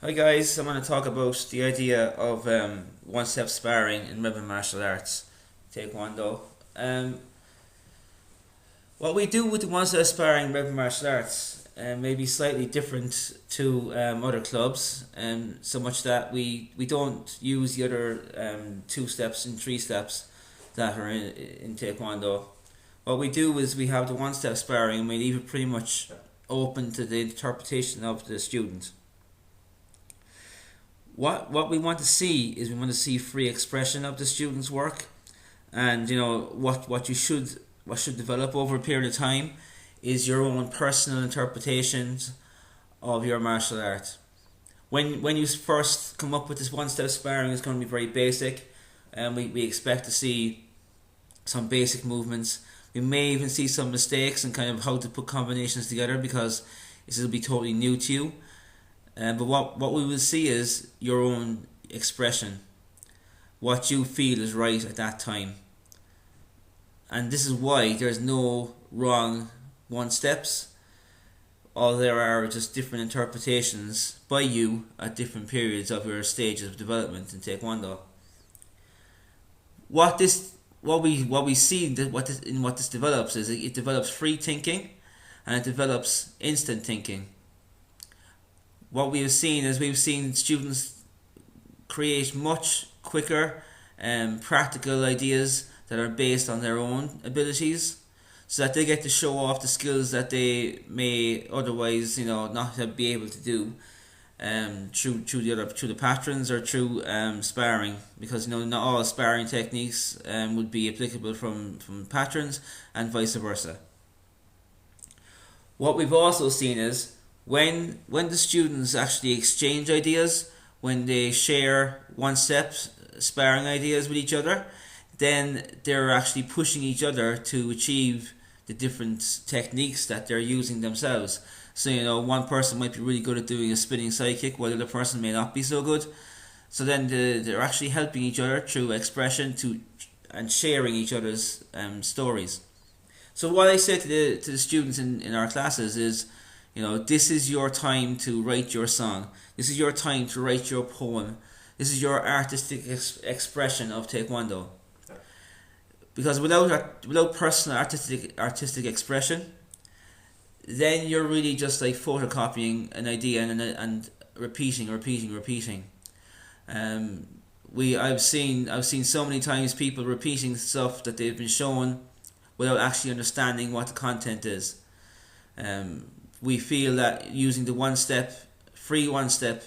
Hi guys, I'm going to talk about the idea of one-step sparring in rebel martial arts, taekwondo. Um, what we do with the one-step sparring in rebel martial arts may be slightly different to other clubs, so much that we don't use the other two steps and three steps that are in taekwondo. What we do is we have the one-step sparring and we leave it pretty much open to the interpretation of the student. What we want to see is we want to see free expression of the student's work, and what should develop over a period of time is your own personal interpretations of your martial art. When you first come up with this one step sparring, it's going to be very basic, and we expect to see some basic movements. We may even see some mistakes and kind of how to put combinations together because this will be totally new to you. But what we will see is your own expression, what you feel is right at that time. And this is why there's no wrong one steps. All there are just different interpretations by you at different periods of your stages of development in taekwondo. What we see that what this develops is it develops free thinking, and it develops instant thinking. What we have seen is we've seen students create much quicker practical ideas that are based on their own abilities, so that they get to show off the skills that they may otherwise not be able to do through the patrons or through sparring, because not all sparring techniques would be applicable from patrons and vice versa. What we've also seen is when the students actually exchange ideas, when they share one step sparring ideas with each other, then they're actually pushing each other to achieve the different techniques that they're using themselves. So one person might be really good at doing a spinning side kick while the other person may not be so good. So then they're actually helping each other through expression and sharing each other's stories. So what I say to the students in our classes is, this is your time to write your song. This is your time to write your poem. This is your artistic expression of taekwondo. Because without personal artistic expression, then you're really just like photocopying an idea and repeating. I've seen so many times people repeating stuff that they've been shown without actually understanding what the content is. We feel that using the free one step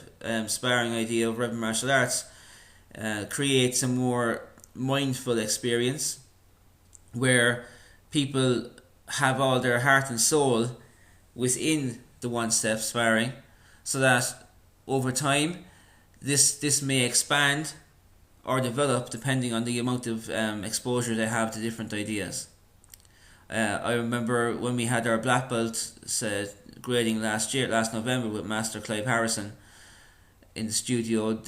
sparring idea of rebel martial arts creates a more mindful experience where people have all their heart and soul within the one step sparring, so that over time this may expand or develop depending on the amount of exposure they have to different ideas. I remember when we had our black belt grading last November with Master Clive Harrison in the studio.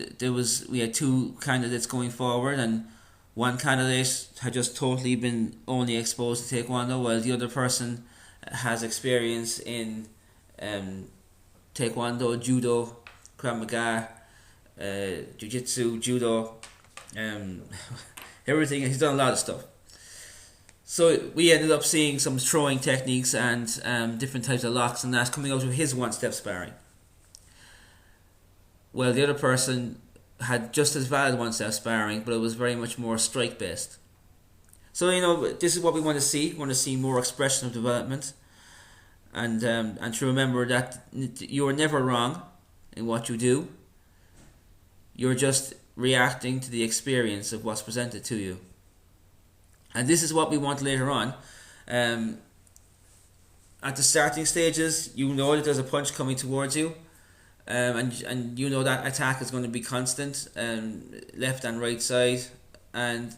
We had two candidates going forward, and one candidate had just totally been only exposed to taekwondo, while the other person has experience in taekwondo, judo, krav maga, jiu-jitsu, judo, everything. He's done a lot of stuff. So we ended up seeing some throwing techniques and different types of locks and that coming out of his one-step sparring. Well, the other person had just as valid one-step sparring, but it was very much more strike-based. So this is what we want to see. We want to see more expression of development, and to remember that you are never wrong in what you do. You're just reacting to the experience of what's presented to you. And this is what we want later on. At the starting stages, you know that there's a punch coming towards you, and you know that attack is going to be constant, left and right side, and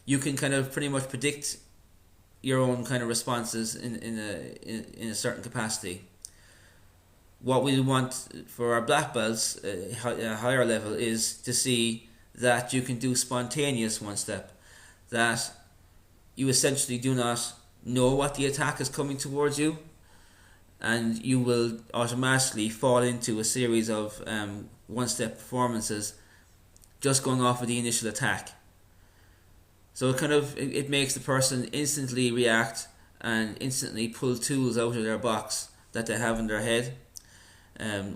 you can kind of pretty much predict your own kind of responses in a certain capacity. What we want for our black belts at a higher level is to see that you can do spontaneous one step, that you essentially do not know what the attack is coming towards you, and you will automatically fall into a series of one-step performances just going off of the initial attack. So it makes the person instantly react and instantly pull tools out of their box that they have in their head,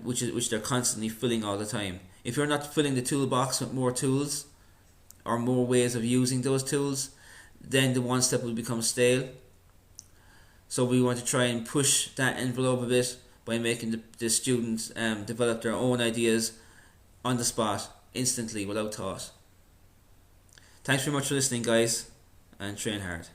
which they're constantly filling all the time. If you're not filling the toolbox with more tools or more ways of using those tools, then the one step will become stale. So we want to try and push that envelope a bit by making the students develop their own ideas on the spot, instantly, without thought. Thanks very much for listening, guys, and train hard.